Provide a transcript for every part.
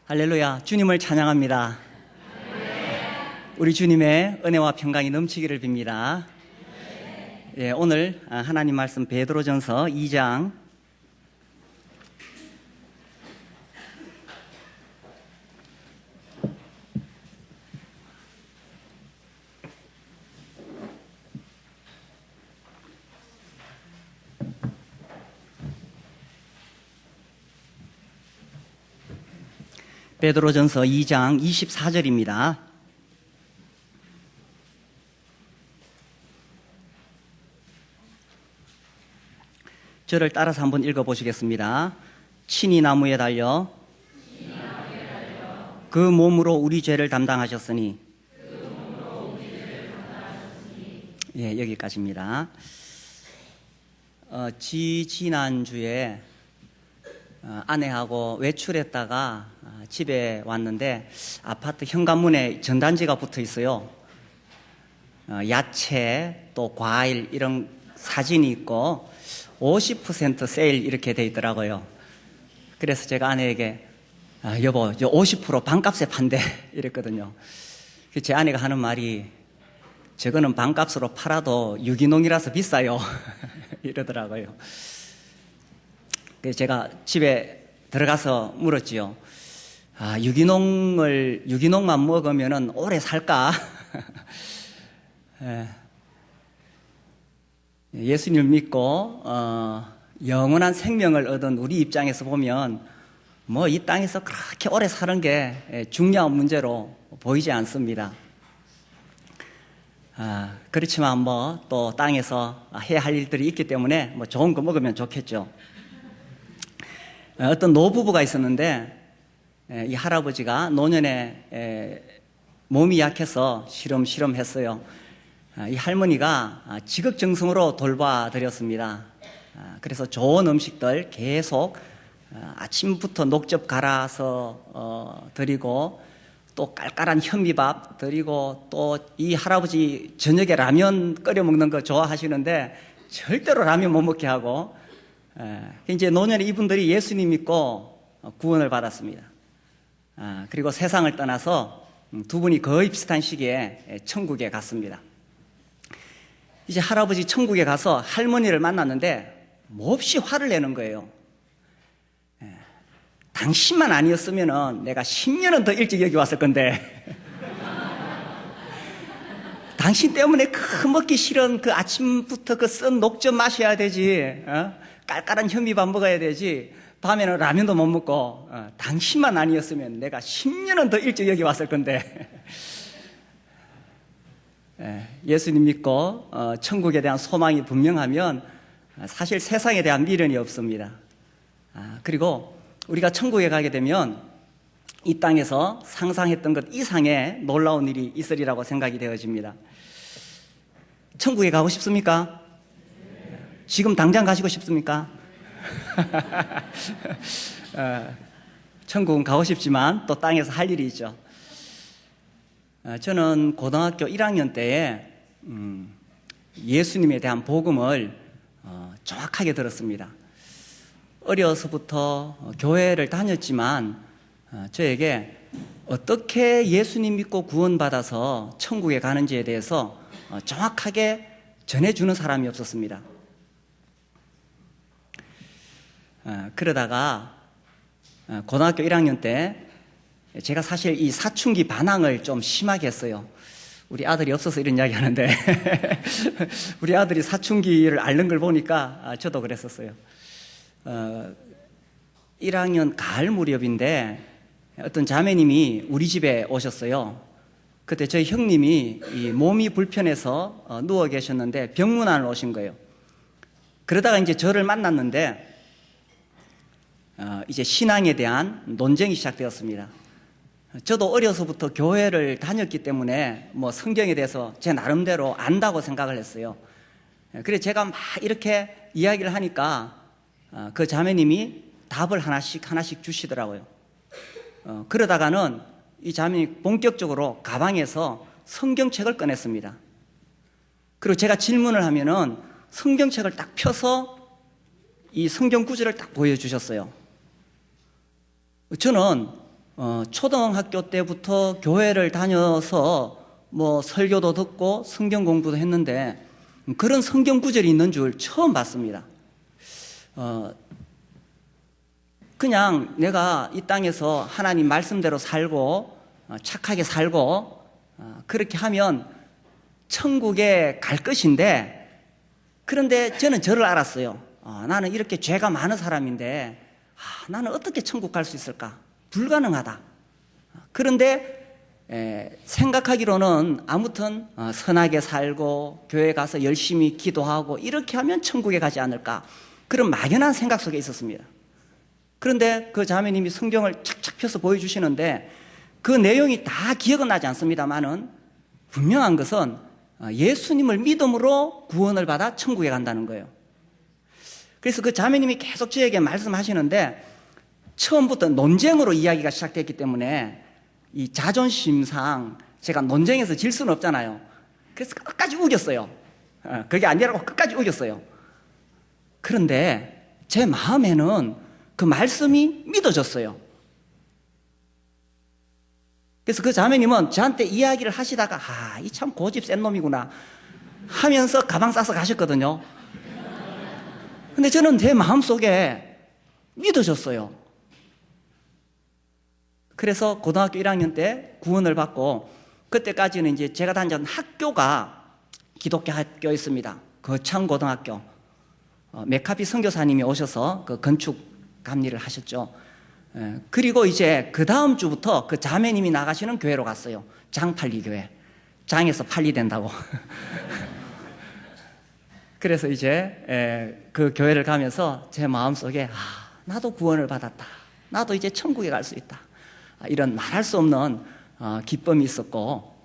할렐루야, 주님을 찬양합니다. 우리 주님의 은혜와 평강이 넘치기를 빕니다. 예, 오늘 하나님 말씀 베드로전서 2장 베드로전서 2장 24절입니다. 저를 따라서 한번 읽어보시겠습니다. 친히 나무에 달려 그 몸으로 우리 죄를 담당하셨으니. 예, 여기까지입니다. 지난주에 아내하고 외출했다가 집에 왔는데 아파트 현관문에 전단지가 붙어 있어요. 야채 또 과일 이런 사진이 있고 50% 세일 이렇게 돼 있더라고요. 그래서 제가 아내에게 여보 50% 반값에 판대 이랬거든요. 제 아내가 하는 말이 저거는 반값으로 팔아도 유기농이라서 비싸요 이러더라고요. 그래서 제가 집에 들어가서 물었지요. 유기농만 먹으면 오래 살까? 예수님을 믿고 영원한 생명을 얻은 우리 입장에서 보면 뭐 이 땅에서 그렇게 오래 사는 게 중요한 문제로 보이지 않습니다. 그렇지만 뭐 또 땅에서 해야 할 일들이 있기 때문에 뭐 좋은 거 먹으면 좋겠죠. 어떤 노부부가 있었는데 이 할아버지가 노년에 몸이 약해서 시름시름했어요. 이 할머니가 지극정성으로 돌봐드렸습니다. 그래서 좋은 음식들 계속 아침부터 녹즙 갈아서 드리고 또 깔깔한 현미밥 드리고 또 이 할아버지 저녁에 라면 끓여 먹는 거 좋아하시는데 절대로 라면 못 먹게 하고 이제 노년에 이분들이 예수님 믿고 구원을 받았습니다. 그리고 세상을 떠나서 두 분이 거의 비슷한 시기에 천국에 갔습니다. 이제 할아버지 천국에 가서 할머니를 만났는데 몹시 화를 내는 거예요. 당신만 아니었으면 내가 10년은 더 일찍 여기 왔을 건데 당신 때문에 그 먹기 싫은 그 아침부터 그 쓴 녹즙 마셔야 되지, 깔깔한 현미밥 먹어야 되지, 밤에는 라면도 못 먹고 당신만 아니었으면 내가 10년은 더 일찍 여기 왔을 건데 예수님 믿고 천국에 대한 소망이 분명하면 사실 세상에 대한 미련이 없습니다. 그리고 우리가 천국에 가게 되면 이 땅에서 상상했던 것 이상의 놀라운 일이 있으리라고 생각이 되어집니다. 천국에 가고 싶습니까? 지금 당장 가시고 싶습니까? 천국은 가고 싶지만 또 땅에서 할 일이 있죠. 저는 고등학교 1학년 때에 예수님에 대한 복음을 정확하게 들었습니다. 어려서부터 교회를 다녔지만 저에게 어떻게 예수님 믿고 구원받아서 천국에 가는지에 대해서 정확하게 전해주는 사람이 없었습니다. 그러다가 고등학교 1학년 때 제가 사실 이 사춘기 반항을 좀 심하게 했어요. 우리 아들이 없어서 이런 이야기 하는데 우리 아들이 사춘기를 앓는 걸 보니까 저도 그랬었어요. 1학년 가을 무렵인데 어떤 자매님이 우리 집에 오셨어요. 그때 저희 형님이 이 몸이 불편해서 누워 계셨는데 병문안을 오신 거예요. 그러다가 이제 저를 만났는데 이제 신앙에 대한 논쟁이 시작되었습니다. 저도 어려서부터 교회를 다녔기 때문에 뭐 성경에 대해서 제 나름대로 안다고 생각을 했어요. 그래서 제가 막 이렇게 이야기를 하니까 그 자매님이 답을 하나씩 주시더라고요. 그러다가는 이 자매님이 본격적으로 가방에서 성경책을 꺼냈습니다. 그리고 제가 질문을 하면은 성경책을 딱 펴서 이 성경 구절을 딱 보여주셨어요. 저는 초등학교 때부터 교회를 다녀서 뭐 설교도 듣고 성경 공부도 했는데 그런 성경 구절이 있는 줄 처음 봤습니다. 그냥 내가 이 땅에서 하나님 말씀대로 살고 착하게 살고 그렇게 하면 천국에 갈 것인데, 그런데 저는 저를 알았어요. 나는 이렇게 죄가 많은 사람인데 나는 어떻게 천국 갈 수 있을까? 불가능하다. 그런데 생각하기로는 아무튼 선하게 살고 교회 가서 열심히 기도하고 이렇게 하면 천국에 가지 않을까, 그런 막연한 생각 속에 있었습니다. 그런데 그 자매님이 성경을 착착 펴서 보여주시는데 그 내용이 다 기억은 나지 않습니다만은 분명한 것은 예수님을 믿음으로 구원을 받아 천국에 간다는 거예요. 그래서 그 자매님이 계속 저에게 말씀하시는데 처음부터 논쟁으로 이야기가 시작됐기 때문에 이 자존심상 제가 논쟁에서 질 수는 없잖아요. 그래서 끝까지 우겼어요. 그게 아니라고 끝까지 우겼어요. 그런데 제 마음에는 그 말씀이 믿어졌어요. 그래서 그 자매님은 저한테 이야기를 하시다가 이 참 고집 센 놈이구나 하면서 가방 싸서 가셨거든요. 근데 저는 제 마음속에 믿어졌어요. 그래서 고등학교 1학년 때 구원을 받고, 그때까지는 이제 제가 다니던 학교가 기독교 학교였습니다. 거창고등학교. 메카피 선교사님이 오셔서 그 건축 감리를 하셨죠. 그리고 이제 그 다음 주부터 그 자매님이 나가시는 교회로 갔어요. 장팔리 교회. 장에서 팔리 된다고. 그래서 이제 그 교회를 가면서 제 마음속에 나도 구원을 받았다. 나도 이제 천국에 갈 수 있다. 이런 말할 수 없는 기쁨이 있었고,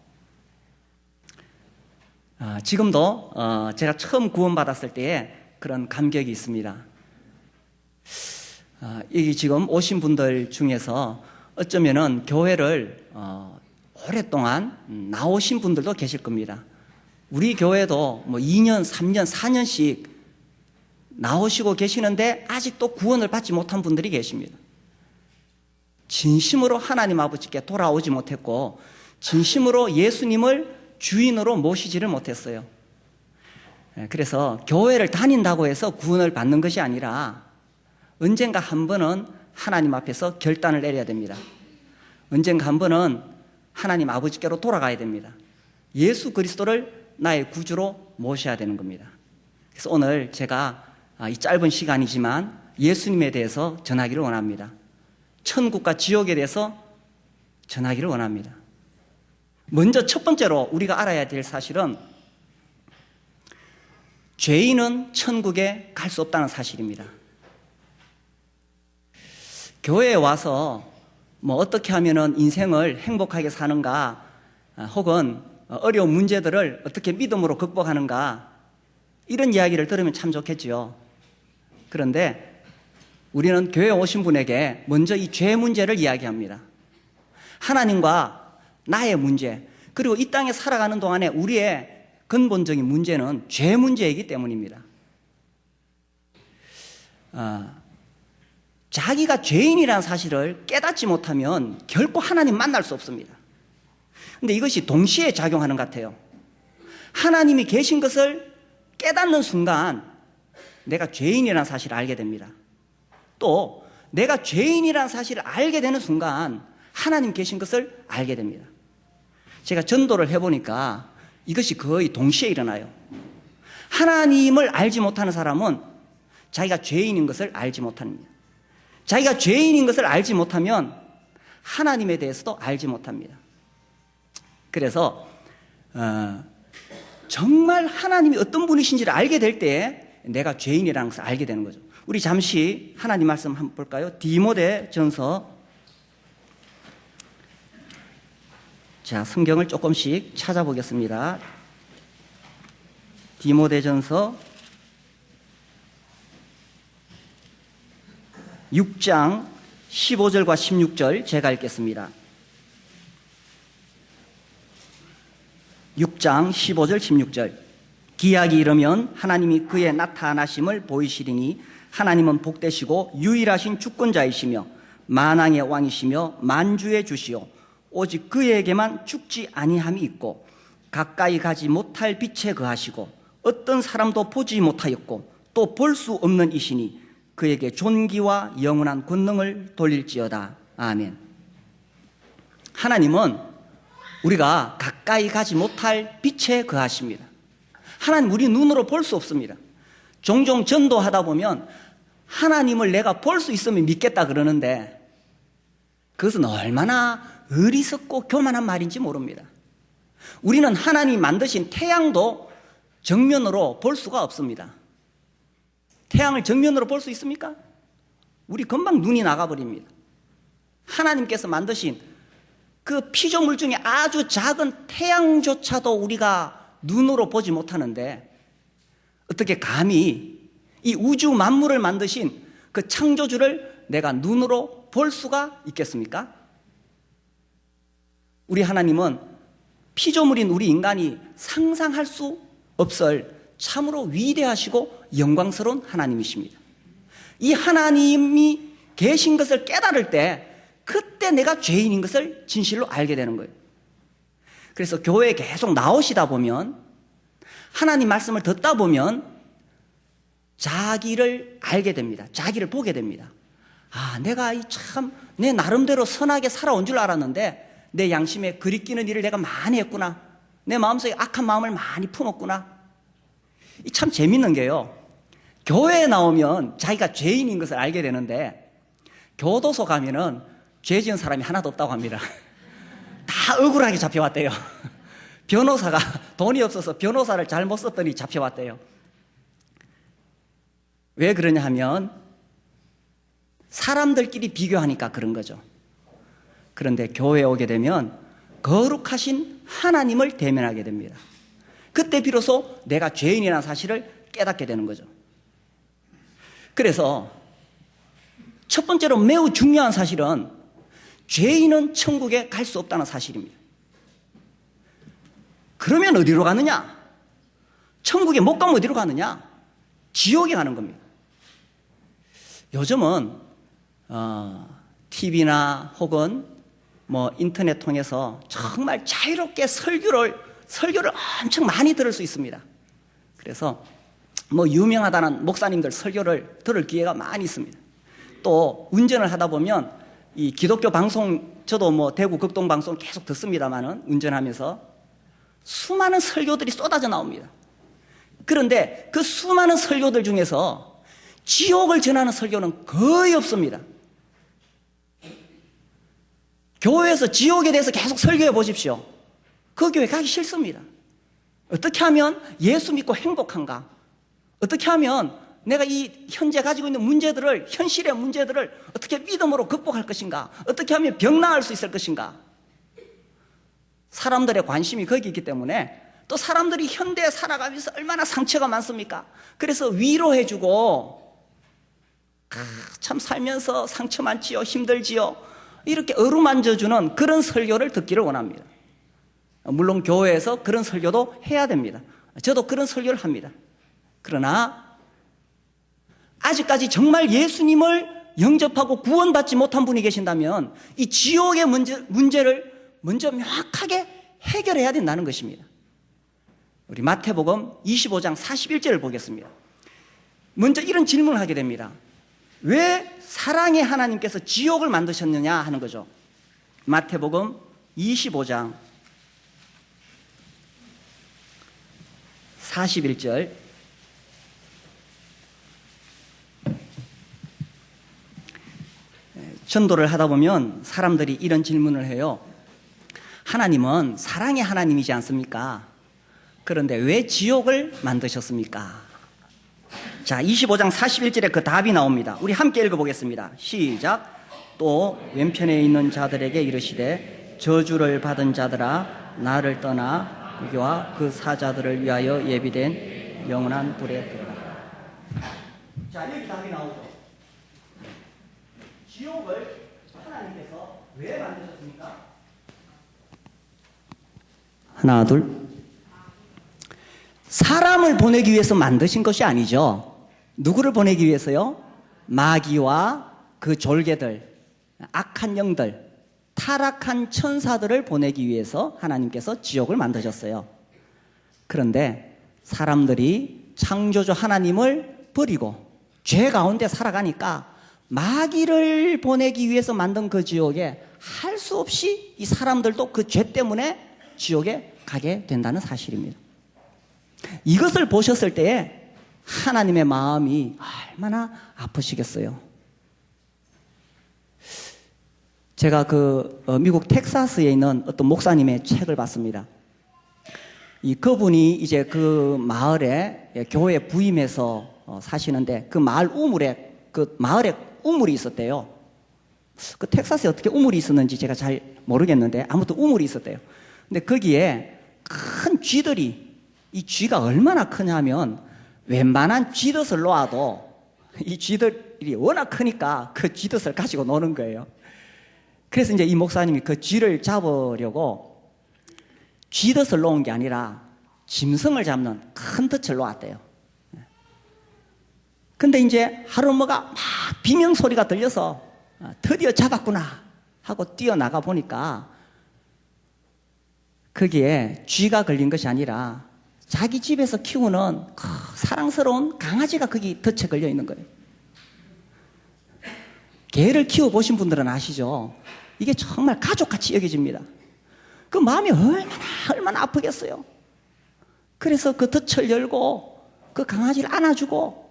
지금도 제가 처음 구원받았을 때에 그런 감격이 있습니다. 여기 지금 오신 분들 중에서 어쩌면은 교회를 오랫동안 나오신 분들도 계실 겁니다. 우리 교회도 뭐 2년, 3년, 4년씩 나오시고 계시는데 아직도 구원을 받지 못한 분들이 계십니다. 진심으로 하나님 아버지께 돌아오지 못했고 진심으로 예수님을 주인으로 모시지를 못했어요. 그래서 교회를 다닌다고 해서 구원을 받는 것이 아니라 언젠가 한 번은 하나님 앞에서 결단을 내려야 됩니다. 언젠가 한 번은 하나님 아버지께로 돌아가야 됩니다. 예수 그리스도를 나의 구주로 모셔야 되는 겁니다. 그래서 오늘 제가 이 짧은 시간이지만 예수님에 대해서 전하기를 원합니다. 천국과 지옥에 대해서 전하기를 원합니다. 먼저 첫 번째로 우리가 알아야 될 사실은 죄인은 천국에 갈 수 없다는 사실입니다. 교회에 와서 뭐 어떻게 하면은 인생을 행복하게 사는가, 혹은 어려운 문제들을 어떻게 믿음으로 극복하는가, 이런 이야기를 들으면 참 좋겠지요. 그런데 우리는 교회에 오신 분에게 먼저 이 죄 문제를 이야기합니다. 하나님과 나의 문제, 그리고 이 땅에 살아가는 동안에 우리의 근본적인 문제는 죄 문제이기 때문입니다. 자기가 죄인이라는 사실을 깨닫지 못하면 결코 하나님 만날 수 없습니다. 근데 이것이 동시에 작용하는 것 같아요. 하나님이 계신 것을 깨닫는 순간 내가 죄인이라는 사실을 알게 됩니다. 또 내가 죄인이라는 사실을 알게 되는 순간 하나님 계신 것을 알게 됩니다. 제가 전도를 해보니까 이것이 거의 동시에 일어나요. 하나님을 알지 못하는 사람은 자기가 죄인인 것을 알지 못합니다. 자기가 죄인인 것을 알지 못하면 하나님에 대해서도 알지 못합니다. 그래서 정말 하나님이 어떤 분이신지를 알게 될 때 내가 죄인이라는 것을 알게 되는 거죠. 우리 잠시 하나님 말씀 한번 볼까요? 디모데전서. 자, 성경을 조금씩 찾아보겠습니다. 디모데전서 6장 15절과 16절 제가 읽겠습니다. 6장 15절 16절. 기약이 이르면 하나님이 그의 나타나심을 보이시리니 하나님은 복되시고 유일하신 주권자이시며 만왕의 왕이시며 만주의 주시오. 오직 그에게만 죽지 아니함이 있고 가까이 가지 못할 빛에 거하시고 어떤 사람도 보지 못하였고 또 볼 수 없는 이시니 그에게 존귀와 영원한 권능을 돌릴지어다. 아멘. 하나님은 우리가 가까이 가지 못할 빛에 거하십니다. 하나님 우리 눈으로 볼 수 없습니다. 종종 전도하다 보면 하나님을 내가 볼 수 있으면 믿겠다 그러는데 그것은 얼마나 어리석고 교만한 말인지 모릅니다. 우리는 하나님이 만드신 태양도 정면으로 볼 수가 없습니다. 태양을 정면으로 볼 수 있습니까? 우리 금방 눈이 나가버립니다. 하나님께서 만드신 그 피조물 중에 아주 작은 태양조차도 우리가 눈으로 보지 못하는데 어떻게 감히 이 우주 만물을 만드신 그 창조주를 내가 눈으로 볼 수가 있겠습니까? 우리 하나님은 피조물인 우리 인간이 상상할 수 없을 참으로 위대하시고 영광스러운 하나님이십니다. 이 하나님이 계신 것을 깨달을 때 그때 내가 죄인인 것을 진실로 알게 되는 거예요. 그래서 교회에 계속 나오시다 보면 하나님 말씀을 듣다 보면 자기를 알게 됩니다. 자기를 보게 됩니다. 아, 내가 참 내 나름대로 선하게 살아온 줄 알았는데 내 양심에 그리끼는 일을 내가 많이 했구나. 내 마음속에 악한 마음을 많이 품었구나. 참 재밌는 게요, 교회에 나오면 자기가 죄인인 것을 알게 되는데 교도소 가면은 죄 지은 사람이 하나도 없다고 합니다. 다 억울하게 잡혀왔대요. 변호사가 돈이 없어서 변호사를 잘못 썼더니 잡혀왔대요. 왜 그러냐 하면 사람들끼리 비교하니까 그런 거죠. 그런데 교회에 오게 되면 거룩하신 하나님을 대면하게 됩니다. 그때 비로소 내가 죄인이라는 사실을 깨닫게 되는 거죠. 그래서 첫 번째로 매우 중요한 사실은 죄인은 천국에 갈 수 없다는 사실입니다. 그러면 어디로 가느냐? 천국에 못 가면 어디로 가느냐? 지옥에 가는 겁니다. 요즘은 TV나 혹은 인터넷 통해서 정말 자유롭게 설교를 엄청 많이 들을 수 있습니다. 그래서 유명하다는 목사님들 설교를 들을 기회가 많이 있습니다. 또 운전을 하다 보면 이 기독교 방송, 저도 대구 극동 방송 계속 듣습니다만은 운전하면서 수많은 설교들이 쏟아져 나옵니다. 그런데 그 수많은 설교들 중에서 지옥을 전하는 설교는 거의 없습니다. 교회에서 지옥에 대해서 계속 설교해 보십시오. 그 교회 가기 싫습니다. 어떻게 하면 예수 믿고 행복한가? 어떻게 하면 내가 이 현재 가지고 있는 문제들을, 현실의 문제들을 어떻게 믿음으로 극복할 것인가? 어떻게 하면 병 나을 수 있을 것인가? 사람들의 관심이 거기 있기 때문에, 또 사람들이 현대에 살아가면서 얼마나 상처가 많습니까? 그래서 위로해주고, 참 살면서 상처 많지요, 힘들지요, 이렇게 어루만져주는 그런 설교를 듣기를 원합니다. 물론 교회에서 그런 설교도 해야 됩니다. 저도 그런 설교를 합니다. 그러나 아직까지 정말 예수님을 영접하고 구원받지 못한 분이 계신다면 이 지옥의 문제를 먼저 명확하게 해결해야 된다는 것입니다. 우리 마태복음 25장 41절을 보겠습니다. 먼저 이런 질문을 하게 됩니다. 왜 사랑의 하나님께서 지옥을 만드셨느냐 하는 거죠. 마태복음 25장 41절. 전도를 하다 보면 사람들이 이런 질문을 해요. 하나님은 사랑의 하나님이지 않습니까? 그런데 왜 지옥을 만드셨습니까? 자, 25장 41절에 그 답이 나옵니다. 우리 함께 읽어보겠습니다. 시작. 또 왼편에 있는 자들에게 이르시되 저주를 받은 자들아 나를 떠나 그와 그 사자들을 위하여 예비된 영원한 불에 들어가라. 자, 여기 답이 나오죠. 지옥을 하나님께서 왜 만드셨습니까? 하나, 둘. 사람을 보내기 위해서 만드신 것이 아니죠. 누구를 보내기 위해서요? 마귀와 그 졸개들, 악한 영들, 타락한 천사들을 보내기 위해서 하나님께서 지옥을 만드셨어요. 그런데 사람들이 창조주 하나님을 버리고 죄 가운데 살아가니까 마귀를 보내기 위해서 만든 그 지옥에 할 수 없이 이 사람들도 그 죄 때문에 지옥에 가게 된다는 사실입니다. 이것을 보셨을 때에 하나님의 마음이 얼마나 아프시겠어요. 제가 미국 텍사스에 있는 어떤 목사님의 책을 봤습니다. 그분이 이제 그 마을에 교회에 부임해서 사시는데 그 마을에 우물이 있었대요. 그 텍사스에 어떻게 우물이 있었는지 제가 잘 모르겠는데 아무튼 우물이 있었대요. 근데 거기에 큰 쥐들이, 이 쥐가 얼마나 크냐면 웬만한 쥐덫을 놓아도 이 쥐들이 워낙 크니까 그 쥐덫을 가지고 노는 거예요. 그래서 이제 이 목사님이 그 쥐를 잡으려고 쥐덫을 놓은 게 아니라 짐승을 잡는 큰 덫을 놓았대요. 근데 이제 하루모가 막 비명 소리가 들려서 드디어 잡았구나 하고 뛰어나가 보니까 거기에 쥐가 걸린 것이 아니라 자기 집에서 키우는 사랑스러운 강아지가 거기 덫에 걸려 있는 거예요. 개를 키워보신 분들은 아시죠? 이게 정말 가족같이 여겨집니다. 그 마음이 얼마나 아프겠어요. 그래서 그 덫을 열고 그 강아지를 안아주고,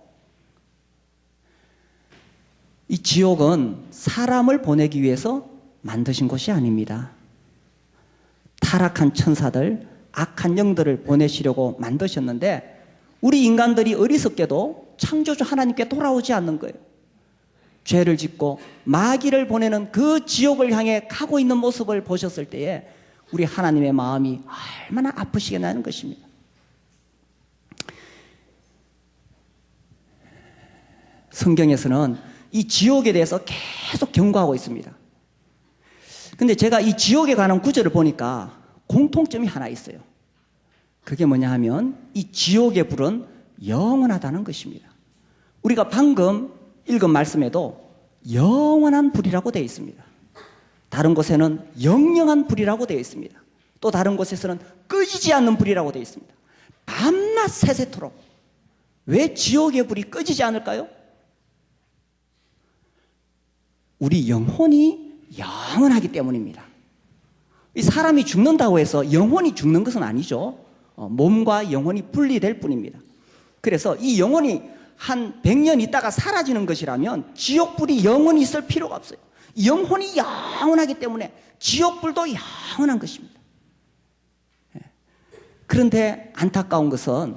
이 지옥은 사람을 보내기 위해서 만드신 곳이 아닙니다. 타락한 천사들, 악한 영들을 보내시려고 만드셨는데 우리 인간들이 어리석게도 창조주 하나님께 돌아오지 않는 거예요. 죄를 짓고 마귀를 보내는 그 지옥을 향해 가고 있는 모습을 보셨을 때에 우리 하나님의 마음이 얼마나 아프시겠냐는 것입니다. 성경에서는 이 지옥에 대해서 계속 경고하고 있습니다. 근데 제가 이 지옥에 관한 구절을 보니까 공통점이 하나 있어요. 그게 뭐냐 하면 이 지옥의 불은 영원하다는 것입니다. 우리가 방금 읽은 말씀에도 영원한 불이라고 되어 있습니다. 다른 곳에는 영영한 불이라고 되어 있습니다. 또 다른 곳에서는 꺼지지 않는 불이라고 되어 있습니다. 밤낮 새새토록. 왜 지옥의 불이 꺼지지 않을까요? 우리 영혼이 영원하기 때문입니다. 이 사람이 죽는다고 해서 영혼이 죽는 것은 아니죠. 몸과 영혼이 분리될 뿐입니다. 그래서 이 영혼이 한 100년 있다가 사라지는 것이라면 지옥불이 영원히 있을 필요가 없어요. 영혼이 영원하기 때문에 지옥불도 영원한 것입니다. 그런데 안타까운 것은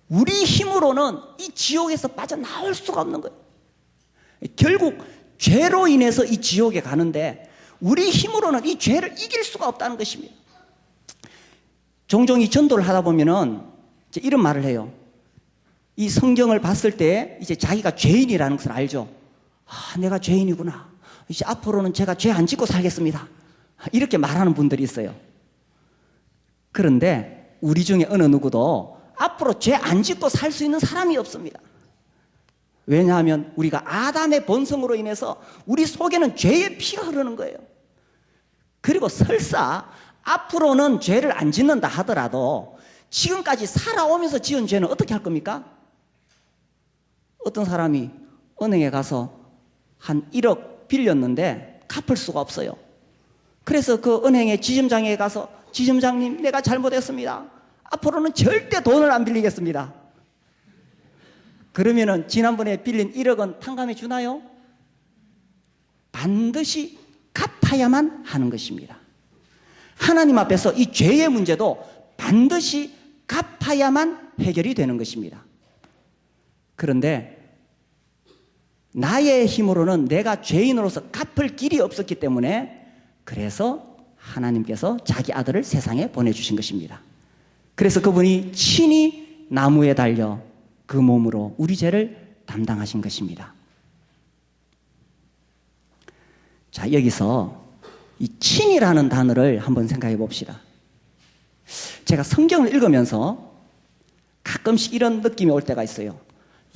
우리 힘으로는 이 지옥에서 빠져나올 수가 없는 거예요. 결국 죄로 인해서 이 지옥에 가는데 우리 힘으로는 이 죄를 이길 수가 없다는 것입니다. 종종 이 전도를 하다 보면은 이런 말을 해요. 이 성경을 봤을 때 이제 자기가 죄인이라는 것을 알죠. 내가 죄인이구나. 이제 앞으로는 제가 죄 안 짓고 살겠습니다. 이렇게 말하는 분들이 있어요. 그런데 우리 중에 어느 누구도 앞으로 죄 안 짓고 살 수 있는 사람이 없습니다. 왜냐하면 우리가 아담의 본성으로 인해서 우리 속에는 죄의 피가 흐르는 거예요. 그리고 설사 앞으로는 죄를 안 짓는다 하더라도 지금까지 살아오면서 지은 죄는 어떻게 할 겁니까? 어떤 사람이 은행에 가서 한 1억 빌렸는데 갚을 수가 없어요. 그래서 그 은행의 지점장에 가서 지점장님, 내가 잘못했습니다. 앞으로는 절대 돈을 안 빌리겠습니다. 그러면은 지난번에 빌린 1억은 탕감해 주나요? 반드시 갚아야만 하는 것입니다. 하나님 앞에서 이 죄의 문제도 반드시 갚아야만 해결이 되는 것입니다. 그런데 나의 힘으로는 내가 죄인으로서 갚을 길이 없었기 때문에 그래서 하나님께서 자기 아들을 세상에 보내주신 것입니다. 그래서 그분이 친히 나무에 달려 그 몸으로 우리 죄를 담당하신 것입니다. 자, 여기서 이 친이라는 단어를 한번 생각해 봅시다. 제가 성경을 읽으면서 가끔씩 이런 느낌이 올 때가 있어요.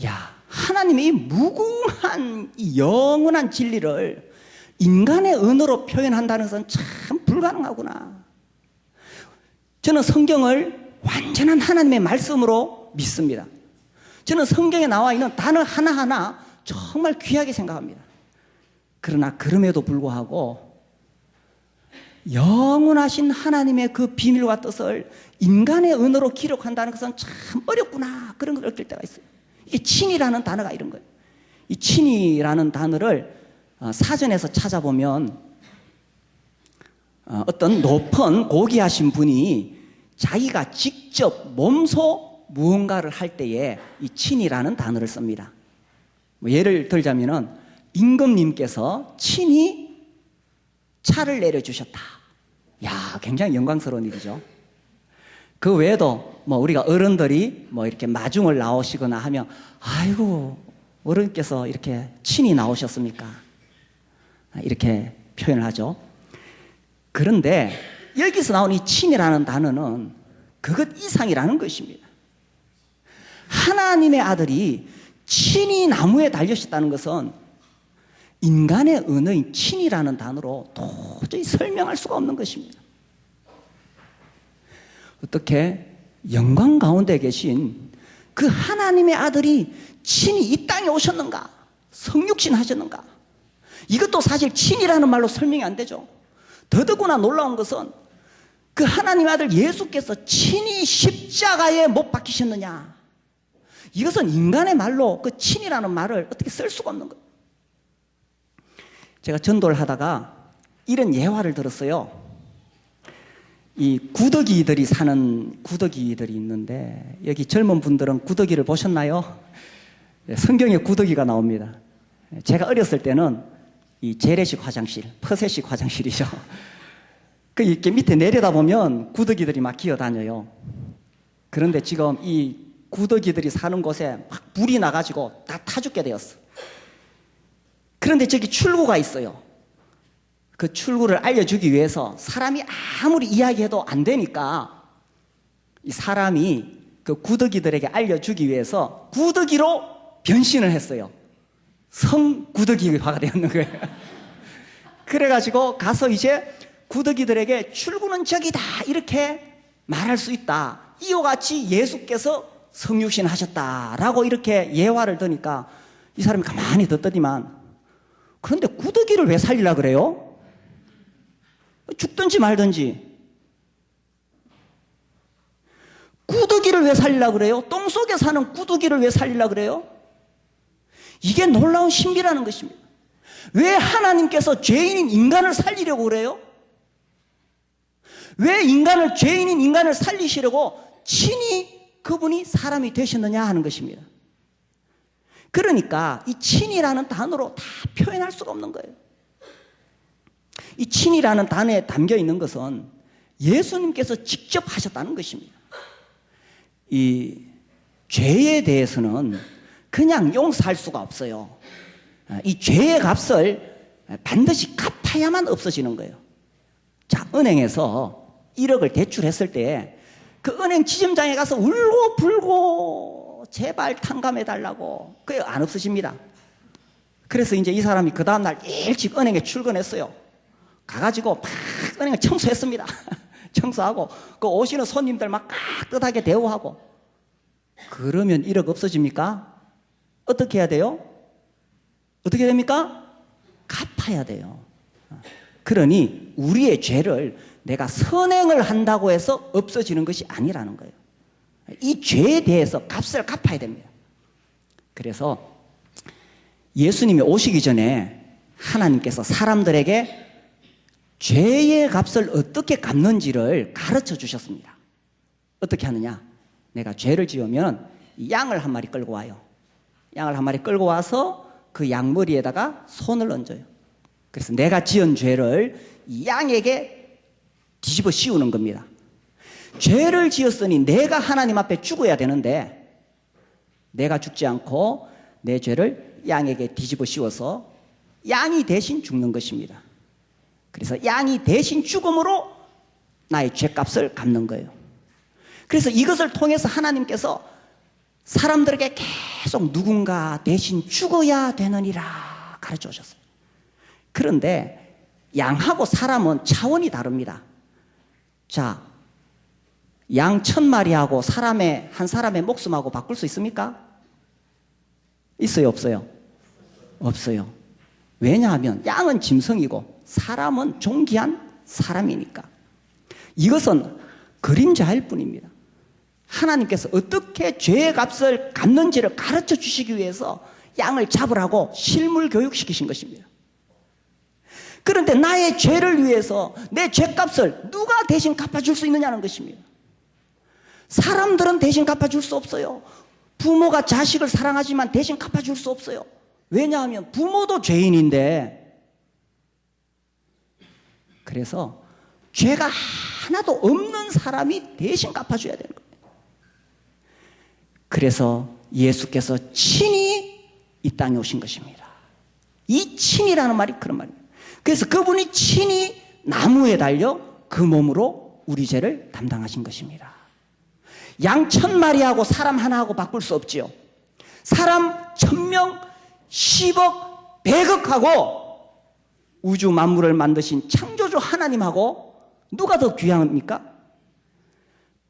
야, 하나님이 이 무궁한 이 영원한 진리를 인간의 언어로 표현한다는 것은 참 불가능하구나. 저는 성경을 완전한 하나님의 말씀으로 믿습니다. 저는 성경에 나와 있는 단어 하나하나 정말 귀하게 생각합니다. 그러나 그럼에도 불구하고 영원하신 하나님의 그 비밀과 뜻을 인간의 언어로 기록한다는 것은 참 어렵구나, 그런 걸 느낄 때가 있어요. 이게 친이라는 단어가 이런 거예요. 이 친이라는 단어를 사전에서 찾아보면 어떤 높은 고귀하신 분이 자기가 직접 몸소 무언가를 할 때에 이 친이라는 단어를 씁니다. 예를 들자면은 임금님께서 친히 차를 내려주셨다. 야, 굉장히 영광스러운 일이죠. 그 외에도 우리가 어른들이 이렇게 마중을 나오시거나 하면, 아이고, 어른께서 이렇게 친히 나오셨습니까? 이렇게 표현을 하죠. 그런데 여기서 나온 이 친이라는 단어는 그것 이상이라는 것입니다. 하나님의 아들이 친히 나무에 달리셨다는 것은 인간의 언어인 친이라는 단어로 도저히 설명할 수가 없는 것입니다. 어떻게 영광 가운데 계신 그 하나님의 아들이 친히 이 땅에 오셨는가? 성육신 하셨는가? 이것도 사실 친이라는 말로 설명이 안 되죠. 더더구나 놀라운 것은 그 하나님의 아들 예수께서 친히 십자가에 못 박히셨느냐? 이것은 인간의 말로 그 친이라는 말을 어떻게 쓸 수가 없는 거예요. 제가 전도를 하다가 이런 예화를 들었어요. 이 구더기들이 사는 구더기들이 있는데, 여기 젊은 분들은 구더기를 보셨나요? 성경에 구더기가 나옵니다. 제가 어렸을 때는 이 재래식 화장실, 퍼세식 화장실이죠. 그 이렇게 밑에 내려다보면 구더기들이 막 기어다녀요. 그런데 지금 이 구더기들이 사는 곳에 막 불이 나가지고 다 타 죽게 되었어. 그런데 저기 출구가 있어요. 그 출구를 알려주기 위해서 사람이 아무리 이야기해도 안 되니까 이 사람이 그 구더기들에게 알려주기 위해서 구더기로 변신을 했어요. 성구더기화가 되었는 거예요. 그래가지고 가서 이제 구더기들에게 출구는 저기다 이렇게 말할 수 있다. 이와 같이 예수께서 성육신 하셨다라고 이렇게 예화를 드니까 이 사람이 가만히 듣더니만, 그런데 구더기를 왜 살리려고 그래요? 죽든지 말든지. 구더기를 왜 살리려고 그래요? 똥 속에 사는 구더기를 왜 살리려고 그래요? 이게 놀라운 신비라는 것입니다. 왜 하나님께서 죄인인 인간을 살리려고 그래요? 왜 죄인인 인간을 살리시려고 친히 그분이 사람이 되셨느냐 하는 것입니다. 그러니까 이 친이라는 단어로 다 표현할 수가 없는 거예요. 이 친이라는 단어에 담겨 있는 것은 예수님께서 직접 하셨다는 것입니다. 이 죄에 대해서는 그냥 용서할 수가 없어요. 이 죄의 값을 반드시 갚아야만 없어지는 거예요. 자, 은행에서 1억을 대출했을 때 그 은행 지점장에 가서 울고 불고 제발 탕감해달라고, 그게 안 없어집니다. 그래서 이제 이 사람이 그 다음날 일찍 은행에 출근했어요. 가가지고 막 은행을 청소했습니다. 청소하고 그 오시는 손님들 막 깍듯하게 대우하고. 그러면 1억 없어집니까? 어떻게 해야 돼요? 어떻게 됩니까? 갚아야 돼요. 그러니 우리의 죄를 내가 선행을 한다고 해서 없어지는 것이 아니라는 거예요. 이 죄에 대해서 값을 갚아야 됩니다. 그래서 예수님이 오시기 전에 하나님께서 사람들에게 죄의 값을 어떻게 갚는지를 가르쳐 주셨습니다. 어떻게 하느냐? 내가 죄를 지으면 양을 한 마리 끌고 와요. 양을 한 마리 끌고 와서 그 양머리에다가 손을 얹어요. 그래서 내가 지은 죄를 이 양에게 뒤집어 씌우는 겁니다. 죄를 지었으니 내가 하나님 앞에 죽어야 되는데 내가 죽지 않고 내 죄를 양에게 뒤집어 씌워서 양이 대신 죽는 것입니다. 그래서 양이 대신 죽음으로 나의 죄값을 갚는 거예요. 그래서 이것을 통해서 하나님께서 사람들에게 계속 누군가 대신 죽어야 되느니라 가르쳐 주셨어요. 그런데 양하고 사람은 차원이 다릅니다. 자, 양 1000마리하고 한 사람의 목숨하고 바꿀 수 있습니까? 있어요, 없어요? 없어요. 왜냐하면 양은 짐승이고 사람은 존귀한 사람이니까. 이것은 그림자일 뿐입니다. 하나님께서 어떻게 죄의 값을 갚는지를 가르쳐 주시기 위해서 양을 잡으라고 실물 교육시키신 것입니다. 그런데 나의 죄를 위해서 내 죄값을 누가 대신 갚아줄 수 있느냐는 것입니다. 사람들은 대신 갚아줄 수 없어요. 부모가 자식을 사랑하지만 대신 갚아줄 수 없어요. 왜냐하면 부모도 죄인인데. 그래서 죄가 하나도 없는 사람이 대신 갚아줘야 되는 거예요. 그래서 예수께서 친히 이 땅에 오신 것입니다. 이 친이라는 말이 그런 말입니다. 그래서 그분이 친히 나무에 달려 그 몸으로 우리 죄를 담당하신 것입니다. 양 1000마리하고 사람 하나하고 바꿀 수 없지요. 사람 1000명, 10억, 100억하고 우주 만물을 만드신 창조주 하나님하고 누가 더 귀합니까?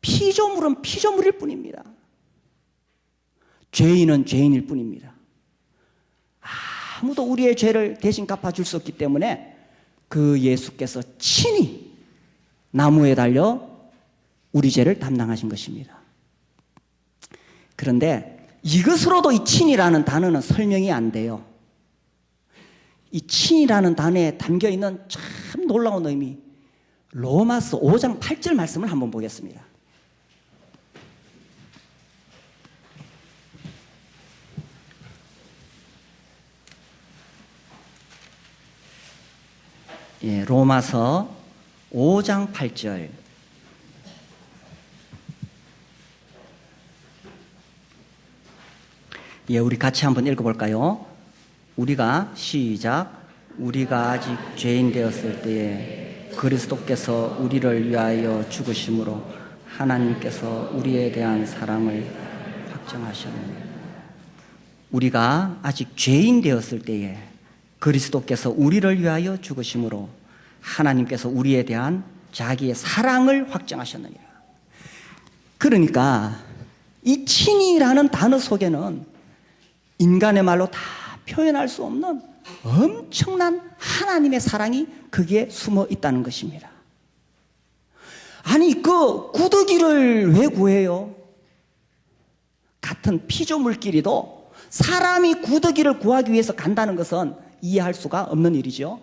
피조물은 피조물일 뿐입니다. 죄인은 죄인일 뿐입니다. 아무도 우리의 죄를 대신 갚아줄 수 없기 때문에 그 예수께서 친히 나무에 달려 우리 죄를 담당하신 것입니다. 그런데 이것으로도 이 친이라는 단어는 설명이 안 돼요. 이 친이라는 단어에 담겨있는 참 놀라운 의미, 로마서 5장 8절 말씀을 한번 보겠습니다. 예, 로마서 5장 8절. 예, 우리 같이 한번 읽어볼까요? 우리가 시작. 우리가 아직 죄인 되었을 때에 그리스도께서 우리를 위하여 죽으심으로 하나님께서 우리에 대한 사랑을 확정하셨느니라. 우리가 아직 죄인 되었을 때에 그리스도께서 우리를 위하여 죽으심으로 하나님께서 우리에 대한 자기의 사랑을 확정하셨느니라. 그러니까 이 친이라는 단어 속에는 인간의 말로 다 표현할 수 없는 엄청난 하나님의 사랑이 거기에 숨어 있다는 것입니다. 아니, 그 구더기를 왜 구해요? 같은 피조물끼리도 사람이 구더기를 구하기 위해서 간다는 것은 이해할 수가 없는 일이죠.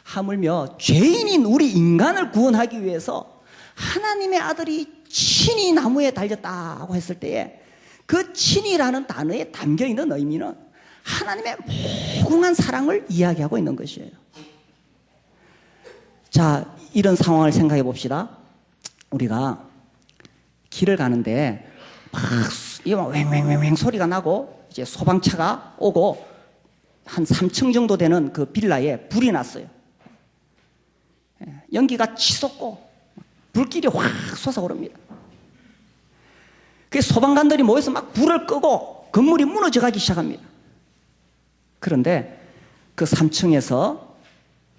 하물며 죄인인 우리 인간을 구원하기 위해서 하나님의 아들이 친히 나무에 달렸다고 했을 때에 그 친이라는 단어에 담겨있는 의미는 하나님의 무궁한 사랑을 이야기하고 있는 것이에요. 자, 이런 상황을 생각해 봅시다. 우리가 길을 가는데 막 왱왱왱 소리가 나고 이제 소방차가 오고 한 3층 정도 되는 그 빌라에 불이 났어요. 연기가 치솟고 불길이 확 솟아오릅니다. 그 소방관들이 모여서 막 불을 끄고 건물이 무너져 가기 시작합니다. 그런데 그 3층에서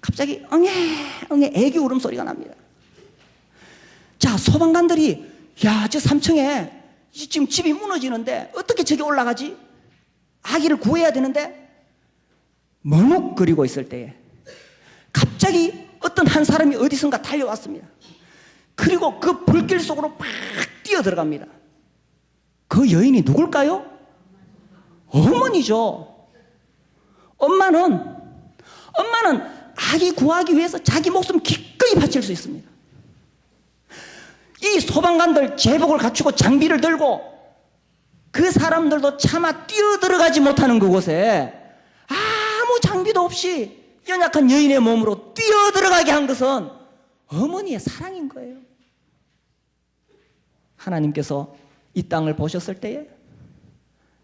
갑자기 엉애 애기 울음소리가 납니다. 자, 소방관들이 야, 저 3층에 지금 집이 무너지는데 어떻게 저기 올라가지? 아기를 구해야 되는데 머뭇거리고 있을 때에 갑자기 어떤 한 사람이 어디선가 달려왔습니다. 그리고 그 불길 속으로 막 뛰어들어갑니다. 그 여인이 누굴까요? 어머니죠. 엄마는 아기 구하기 위해서 자기 목숨 기꺼이 바칠 수 있습니다. 이 소방관들 제복을 갖추고 장비를 들고 그 사람들도 차마 뛰어들어가지 못하는 그곳에 아무 장비도 없이 연약한 여인의 몸으로 뛰어들어가게 한 것은 어머니의 사랑인 거예요. 하나님께서 이 땅을 보셨을 때에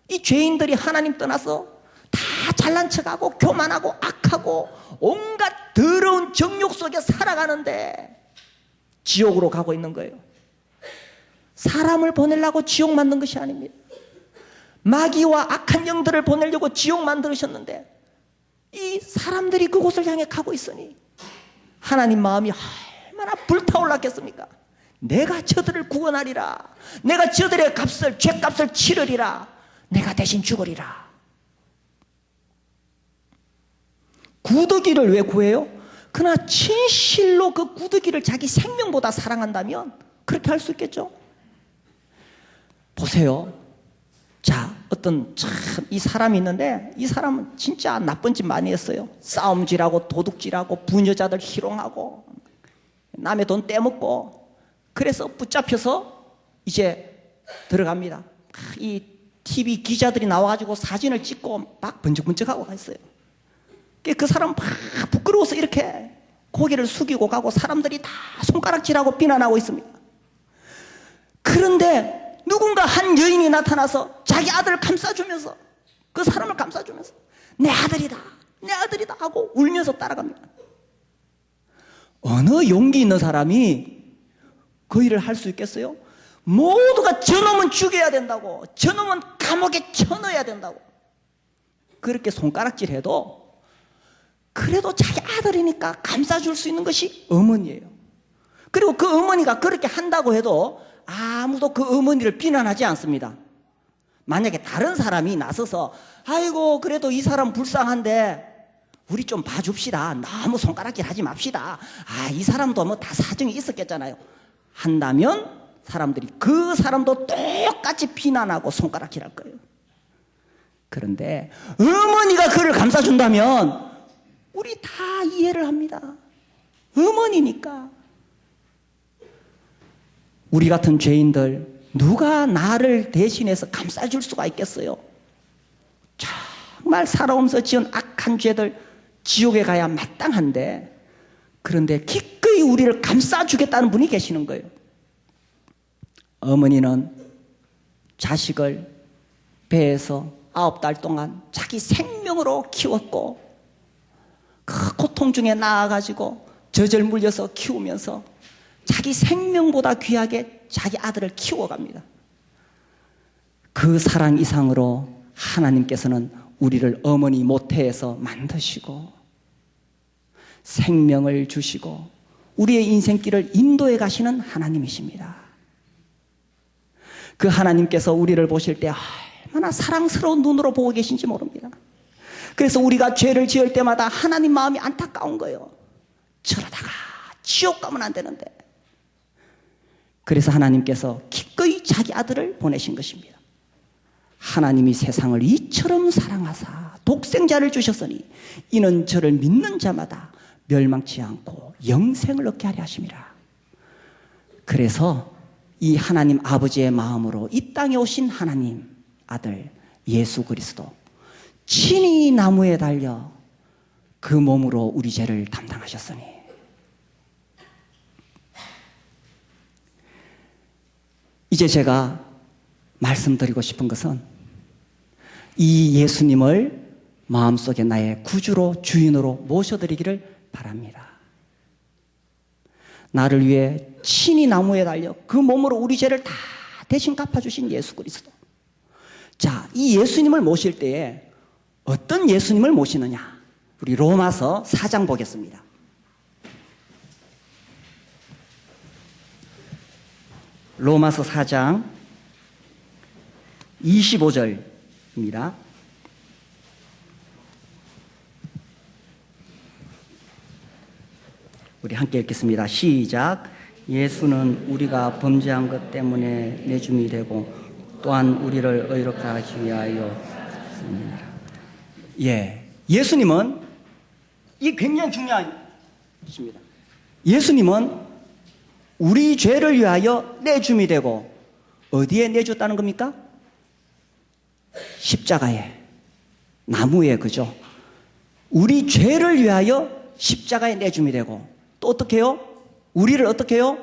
이 죄인들이 하나님 떠나서 다 잘난 척하고 교만하고 악하고 온갖 더러운 정욕 속에 살아가는데 지옥으로 가고 있는 거예요. 사람을 보내려고 지옥 만든 것이 아닙니다. 마귀와 악한 영들을 보내려고 지옥 만들으셨는데 이 사람들이 그곳을 향해 가고 있으니 하나님 마음이 얼마나 불타올랐겠습니까? 내가 저들을 구원하리라. 내가 저들의 값을, 죄값을 치르리라. 내가 대신 죽으리라. 구더기를 왜 구해요? 그러나 진실로 그 구더기를 자기 생명보다 사랑한다면 그렇게 할 수 있겠죠? 보세요. 자, 어떤 참 이 사람이 있는데 이 사람은 진짜 나쁜 짓 많이 했어요. 싸움질하고 도둑질하고 부녀자들 희롱하고 남의 돈 떼먹고, 그래서 붙잡혀서 이제 들어갑니다. 이 TV 기자들이 나와가지고 사진을 찍고 막 번쩍번쩍하고 했어요. 그 사람 막 부끄러워서 이렇게 고개를 숙이고 가고 사람들이 다 손가락질하고 비난하고 있습니다. 그런데 누군가 한 여인이 나타나서 자기 아들을 감싸주면서, 그 사람을 감싸주면서 내 아들이다, 내 아들이다 하고 울면서 따라갑니다. 어느 용기 있는 사람이 그 일을 할 수 있겠어요? 모두가 저놈은 죽여야 된다고, 저놈은 감옥에 쳐넣어야 된다고 그렇게 손가락질해도 그래도 자기 아들이니까 감싸줄 수 있는 것이 어머니예요. 그리고 그 어머니가 그렇게 한다고 해도 아무도 그 어머니를 비난하지 않습니다. 만약에 다른 사람이 나서서 아이고 그래도 이 사람 불쌍한데 우리 좀 봐줍시다, 너무 손가락질 하지 맙시다, 이 사람도 뭐 다 사정이 있었겠잖아요 한다면 사람들이 그 사람도 똑같이 비난하고 손가락질 할 거예요. 그런데 어머니가 그를 감싸준다면 우리 다 이해를 합니다. 어머니니까. 우리 같은 죄인들 누가 나를 대신해서 감싸줄 수가 있겠어요? 정말 살아오면서 지은 악한 죄들 지옥에 가야 마땅한데, 그런데 기꺼이 우리를 감싸주겠다는 분이 계시는 거예요. 어머니는 자식을 배에서 9달 동안 자기 생명으로 키웠고 그 고통 중에 나아가지고 젖을 물려서 키우면서 자기 생명보다 귀하게 자기 아들을 키워갑니다. 그 사랑 이상으로 하나님께서는 우리를 어머니 모태에서 만드시고 생명을 주시고 우리의 인생길을 인도해 가시는 하나님이십니다. 그 하나님께서 우리를 보실 때 얼마나 사랑스러운 눈으로 보고 계신지 모릅니다. 그래서 우리가 죄를 지을 때마다 하나님 마음이 안타까운 거예요. 저러다가 지옥 가면 안 되는데. 그래서 하나님께서 기꺼이 자기 아들을 보내신 것입니다. 하나님이 세상을 이처럼 사랑하사 독생자를 주셨으니 이는 저를 믿는 자마다 멸망치 않고 영생을 얻게 하려 하심이라. 그래서 이 하나님 아버지의 마음으로 이 땅에 오신 하나님 아들 예수 그리스도 친히 나무에 달려 그 몸으로 우리 죄를 담당하셨으니, 이제 제가 말씀드리고 싶은 것은 이 예수님을 마음속에 나의 구주로 주인으로 모셔드리기를 바랍니다. 나를 위해 친히 나무에 달려 그 몸으로 우리 죄를 다 대신 갚아주신 예수 그리스도. 자, 이 예수님을 모실 때에 어떤 예수님을 모시느냐? 우리 로마서 4장 보겠습니다. 로마서 4장 25절입니다. 우리 함께 읽겠습니다. 시작. 예수는 우리가 범죄한 것 때문에 내줌이 되고 또한 우리를 의롭게 하기 위하여 습니다. 예수님은 이 굉장히 중요한 것입니다. 예수님은 우리 죄를 위하여 내줌이 되고 어디에 내줬다는 겁니까? 십자가에, 나무에, 그죠? 우리 죄를 위하여 십자가에 내줌이 되고 또 어떻게 해요? 우리를 어떻게 해요?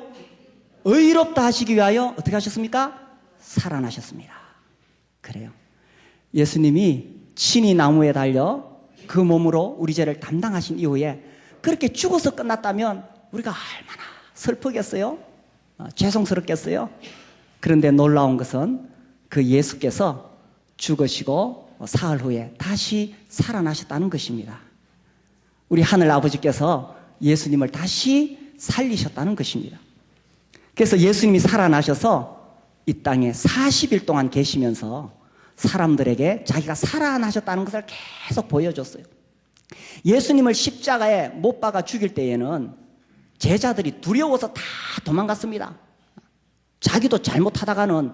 의롭다 하시기 위하여 어떻게 하셨습니까? 살아나셨습니다. 그래요. 예수님이 친히 나무에 달려 그 몸으로 우리 죄를 담당하신 이후에 그렇게 죽어서 끝났다면 우리가 얼마나 슬프겠어요? 죄송스럽겠어요? 그런데 놀라운 것은 그 예수께서 죽으시고 사흘 후에 다시 살아나셨다는 것입니다. 우리 하늘 아버지께서 예수님을 다시 살리셨다는 것입니다. 그래서 예수님이 살아나셔서 이 땅에 40일 동안 계시면서 사람들에게 자기가 살아나셨다는 것을 계속 보여줬어요. 예수님을 십자가에 못 박아 죽일 때에는 제자들이 두려워서 다 도망갔습니다. 자기도 잘못하다가는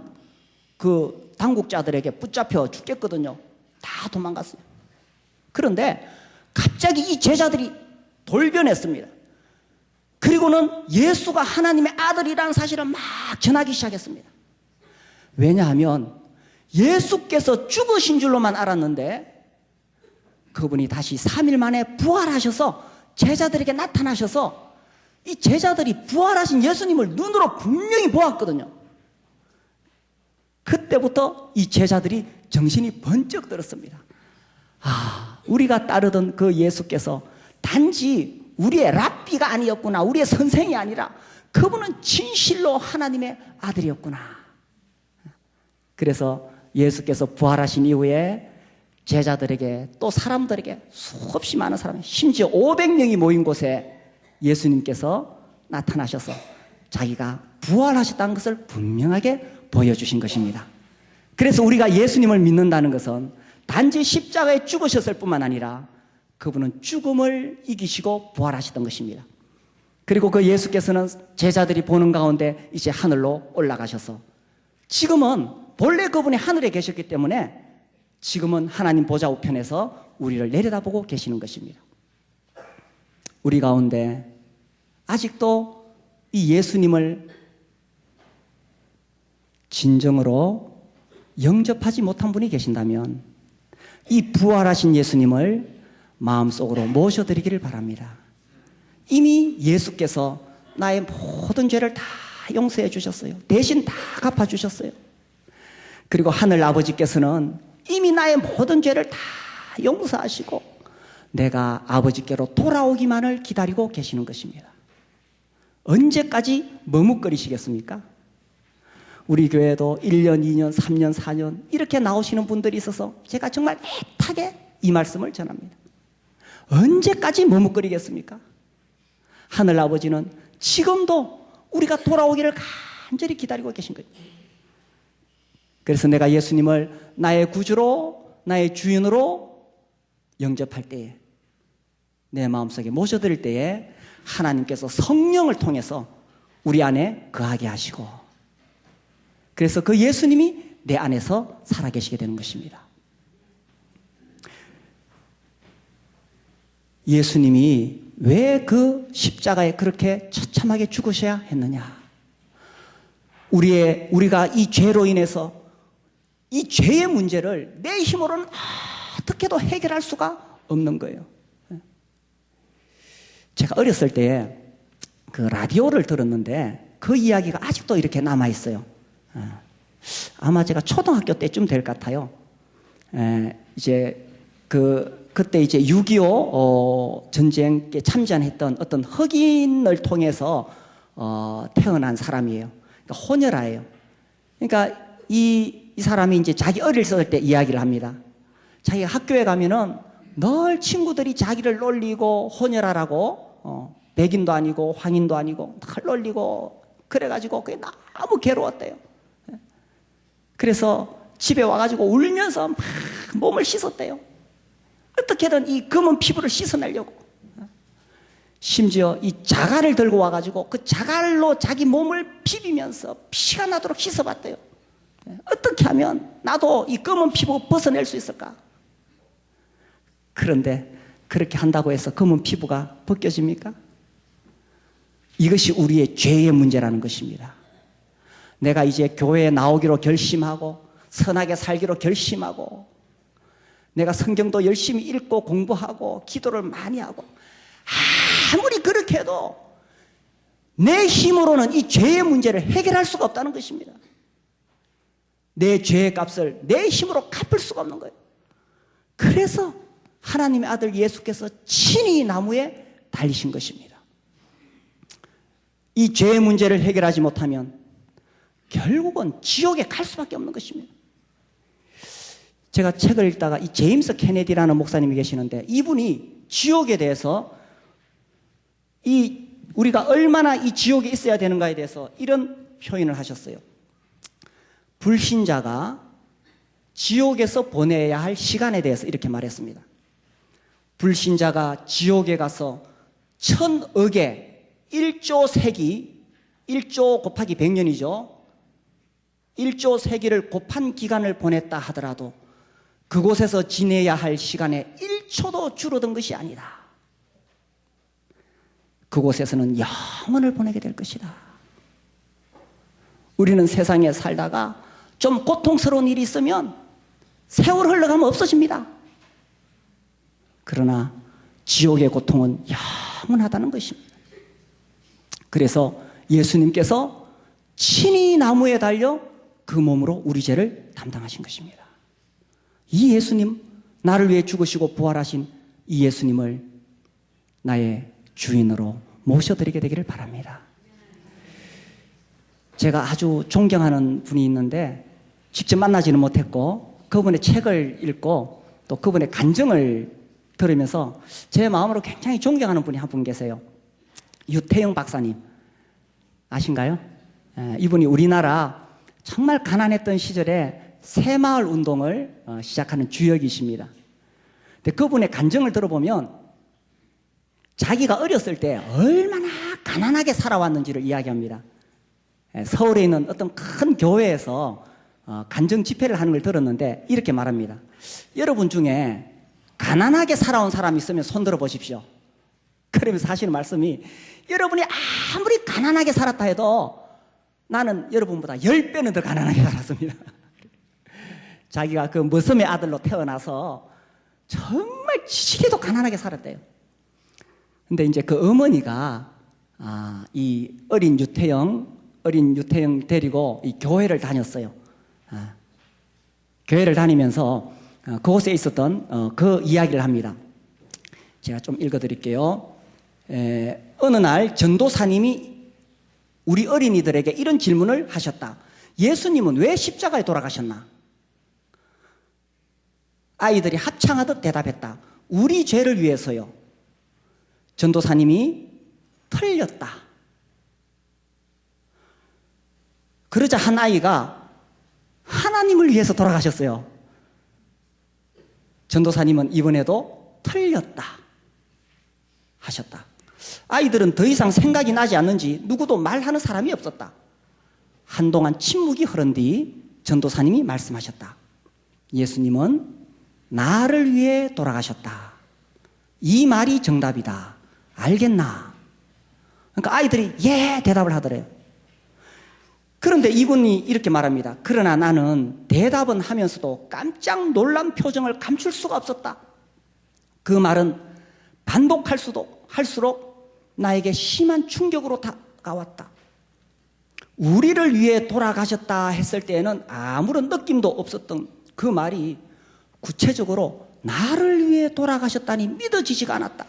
그 당국자들에게 붙잡혀 죽겠거든요. 다 도망갔어요. 그런데 갑자기 이 제자들이 돌변했습니다. 그리고는 예수가 하나님의 아들이라는 사실을 막 전하기 시작했습니다. 왜냐하면 예수께서 죽으신 줄로만 알았는데 그분이 다시 3일 만에 부활하셔서 제자들에게 나타나셔서 이 제자들이 부활하신 예수님을 눈으로 분명히 보았거든요. 그때부터 이 제자들이 정신이 번쩍 들었습니다. 아, 우리가 따르던 그 예수께서 단지 우리의 랍비가 아니었구나, 우리의 선생이 아니라 그분은 진실로 하나님의 아들이었구나. 그래서 예수께서 부활하신 이후에 제자들에게 또 사람들에게 수없이 많은 사람, 심지어 500명이 모인 곳에 예수님께서 나타나셔서 자기가 부활하셨다는 것을 분명하게 보여주신 것입니다. 그래서 우리가 예수님을 믿는다는 것은 단지 십자가에 죽으셨을 뿐만 아니라 그분은 죽음을 이기시고 부활하셨던 것입니다. 그리고 그 예수께서는 제자들이 보는 가운데 이제 하늘로 올라가셔서 지금은 본래 그분이 하늘에 계셨기 때문에 지금은 하나님 보좌 우편에서 우리를 내려다보고 계시는 것입니다. 우리 가운데 아직도 이 예수님을 진정으로 영접하지 못한 분이 계신다면 이 부활하신 예수님을 마음속으로 모셔드리기를 바랍니다. 이미 예수께서 나의 모든 죄를 다 용서해 주셨어요. 대신 다 갚아주셨어요. 그리고 하늘 아버지께서는 이미 나의 모든 죄를 다 용서하시고 내가 아버지께로 돌아오기만을 기다리고 계시는 것입니다. 언제까지 머뭇거리시겠습니까? 우리 교회도 1년, 2년, 3년, 4년 이렇게 나오시는 분들이 있어서 제가 정말 애타게 이 말씀을 전합니다. 언제까지 머뭇거리겠습니까? 하늘 아버지는 지금도 우리가 돌아오기를 간절히 기다리고 계신 거예요. 그래서 내가 예수님을 나의 구주로, 나의 주인으로 영접할 때에, 내 마음속에 모셔드릴 때에 하나님께서 성령을 통해서 우리 안에 거하게 하시고, 그래서 그 예수님이 내 안에서 살아계시게 되는 것입니다. 예수님이 왜 그 십자가에 그렇게 처참하게 죽으셔야 했느냐? 우리가 이 죄로 인해서 이 죄의 문제를 내 힘으로는 어떻게도 해결할 수가 없는 거예요. 제가 어렸을 때 그 라디오를 들었는데 그 이야기가 아직도 이렇게 남아있어요. 아마 제가 초등학교 때쯤 될 것 같아요. 그때 이제 6.25 전쟁에 참전했던 어떤 흑인을 통해서 태어난 사람이에요. 그러니까 호녀라예요. 그러니까 이 사람이 이제 자기 어렸을 때 이야기를 합니다. 자기가 학교에 가면은 늘 친구들이 자기를 놀리고 호녀라라고 백인도 아니고 황인도 아니고 늘 놀리고 그래가지고 그게 너무 괴로웠대요. 그래서 집에 와가지고 울면서 막 몸을 씻었대요. 어떻게든 이 검은 피부를 씻어내려고. 심지어 이 자갈을 들고 와가지고 그 자갈로 자기 몸을 비비면서 피가 나도록 씻어봤대요. 어떻게 하면 나도 이 검은 피부 벗어낼 수 있을까? 그런데 그렇게 한다고 해서 검은 피부가 벗겨집니까? 이것이 우리의 죄의 문제라는 것입니다. 내가 이제 교회에 나오기로 결심하고 선하게 살기로 결심하고 내가 성경도 열심히 읽고 공부하고 기도를 많이 하고 아무리 그렇게 해도 내 힘으로는 이 죄의 문제를 해결할 수가 없다는 것입니다. 내 죄의 값을 내 힘으로 갚을 수가 없는 거예요. 그래서 하나님의 아들 예수께서 친히 나무에 달리신 것입니다. 이 죄의 문제를 해결하지 못하면 결국은 지옥에 갈 수밖에 없는 것입니다. 제가 책을 읽다가 이 제임스 케네디라는 목사님이 계시는데 이분이 지옥에 대해서 우리가 얼마나 이 지옥에 있어야 되는가에 대해서 이런 표현을 하셨어요. 불신자가 지옥에서 보내야 할 시간에 대해서 이렇게 말했습니다. 불신자가 지옥에 가서 1000억의 1조 세기, 1조 곱하기 100년이죠. 1조 세기를 곱한 기간을 보냈다 하더라도 그곳에서 지내야 할 시간에 1초도 줄어든 것이 아니다. 그곳에서는 영원을 보내게 될 것이다. 우리는 세상에 살다가 좀 고통스러운 일이 있으면 세월 흘러가면 없어집니다. 그러나 지옥의 고통은 영원하다는 것입니다. 그래서 예수님께서 친히 나무에 달려 그 몸으로 우리 죄를 담당하신 것입니다. 이 예수님, 나를 위해 죽으시고 부활하신 이 예수님을 나의 주인으로 모셔드리게 되기를 바랍니다. 제가 아주 존경하는 분이 있는데 직접 만나지는 못했고 그분의 책을 읽고 또 그분의 간증을 들으면서 제 마음으로 굉장히 존경하는 분이 한 분 계세요. 유태영 박사님 아신가요? 이분이 우리나라 정말 가난했던 시절에 새마을 운동을 시작하는 주역이십니다. 근데 그분의 간증을 들어보면 자기가 어렸을 때 얼마나 가난하게 살아왔는지를 이야기합니다. 서울에 있는 어떤 큰 교회에서 간증 집회를 하는 걸 들었는데 이렇게 말합니다. 여러분 중에 가난하게 살아온 사람이 있으면 손 들어 보십시오. 그러면서 하시는 말씀이 여러분이 아무리 가난하게 살았다 해도 나는 여러분보다 10배는 더 가난하게 살았습니다. 자기가 그 머슴의 아들로 태어나서 정말 지지리도 가난하게 살았대요. 근데 이제 그 어머니가 이 어린 유태영 데리고 이 교회를 다녔어요. 교회를 다니면서 그곳에 있었던 그 이야기를 합니다. 제가 좀 읽어드릴게요. 어느 날 전도사님이 우리 어린이들에게 이런 질문을 하셨다. 예수님은 왜 십자가에 돌아가셨나? 아이들이 합창하듯 대답했다. 우리 죄를 위해서요. 전도사님이 틀렸다. 그러자 한 아이가 하나님을 위해서 돌아가셨어요. 전도사님은 이번에도 틀렸다 하셨다. 아이들은 더 이상 생각이 나지 않는지 누구도 말하는 사람이 없었다. 한동안 침묵이 흐른 뒤 전도사님이 말씀하셨다. 예수님은 나를 위해 돌아가셨다. 이 말이 정답이다. 알겠나? 그러니까 아이들이 예 대답을 하더래요. 그런데 이분이 이렇게 말합니다. 그러나 나는 대답은 하면서도 깜짝 놀란 표정을 감출 수가 없었다. 그 말은 반복할수록 나에게 심한 충격으로 다가왔다. 우리를 위해 돌아가셨다 했을 때에는 아무런 느낌도 없었던 그 말이 구체적으로 나를 위해 돌아가셨다니 믿어지지가 않았다.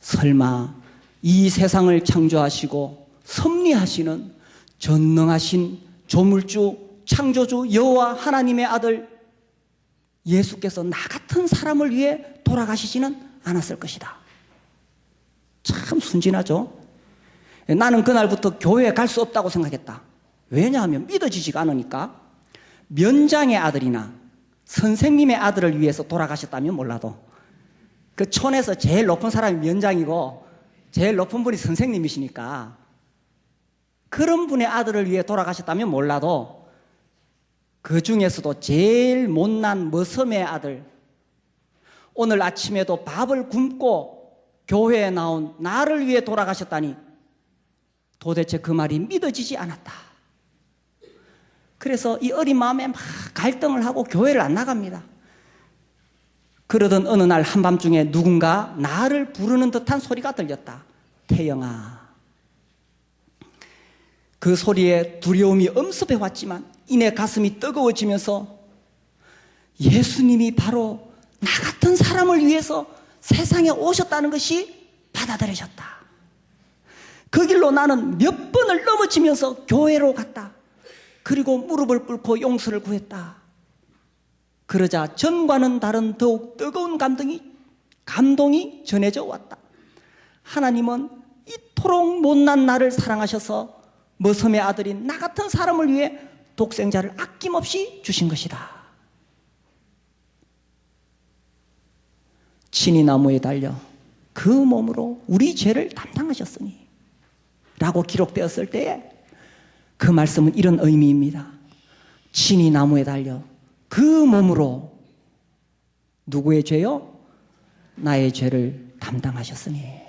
설마 이 세상을 창조하시고 섭리하시는 전능하신 조물주 창조주 여호와 하나님의 아들 예수께서 나 같은 사람을 위해 돌아가시지는 않았을 것이다. 참 순진하죠. 나는 그날부터 교회에 갈 수 없다고 생각했다. 왜냐하면 믿어지지가 않으니까. 면장의 아들이나 선생님의 아들을 위해서 돌아가셨다면 몰라도 그 촌에서 제일 높은 사람이 면장이고 제일 높은 분이 선생님이시니까 그런 분의 아들을 위해 돌아가셨다면 몰라도 그 중에서도 제일 못난 머슴의 아들, 오늘 아침에도 밥을 굶고 교회에 나온 나를 위해 돌아가셨다니 도대체 그 말이 믿어지지 않았다. 그래서 이 어린 마음에 막 갈등을 하고 교회를 안 나갑니다. 그러던 어느 날 한밤중에 누군가 나를 부르는 듯한 소리가 들렸다. 태영아. 그 소리에 두려움이 엄습해 왔지만 이내 가슴이 뜨거워지면서 예수님이 바로 나 같은 사람을 위해서 세상에 오셨다는 것이 받아들여졌다. 그 길로 나는 몇 번을 넘어지면서 교회로 갔다. 그리고 무릎을 꿇고 용서를 구했다. 그러자 전과는 다른 더욱 뜨거운 감동이 전해져 왔다. 하나님은 이토록 못난 나를 사랑하셔서 머슴의 아들인 나 같은 사람을 위해 독생자를 아낌없이 주신 것이다. 친히 나무에 달려 그 몸으로 우리 죄를 담당하셨으니 라고 기록되었을 때에 그 말씀은 이런 의미입니다. 친히 나무에 달려 그 몸으로 누구의 죄요? 나의 죄를 담당하셨으니.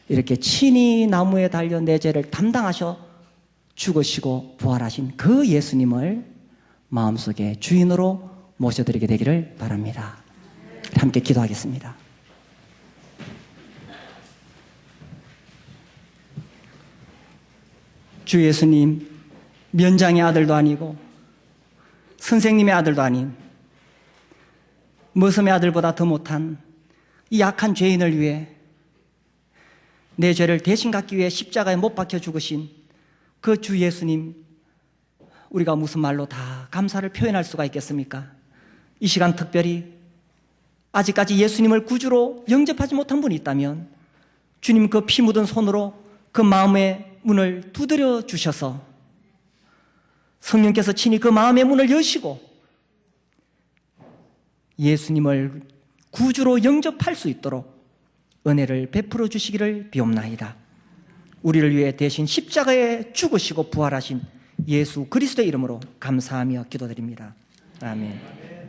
이렇게 친히 나무에 달려 내 죄를 담당하셔 죽으시고 부활하신 그 예수님을 마음속에 주인으로 모셔드리게 되기를 바랍니다. 함께 기도하겠습니다. 주 예수님, 면장의 아들도 아니고 선생님의 아들도 아닌 머슴의 아들보다 더 못한 이 약한 죄인을 위해 내 죄를 대신 갖기 위해 십자가에 못 박혀 죽으신 그 주 예수님, 우리가 무슨 말로 다 감사를 표현할 수가 있겠습니까? 이 시간 특별히 아직까지 예수님을 구주로 영접하지 못한 분이 있다면 주님 그 피 묻은 손으로 그 마음의 문을 두드려 주셔서 성령께서 친히 그 마음의 문을 여시고 예수님을 구주로 영접할 수 있도록 은혜를 베풀어 주시기를 비옵나이다. 우리를 위해 대신 십자가에 죽으시고 부활하신 예수 그리스도의 이름으로 감사하며 기도드립니다. 아멘.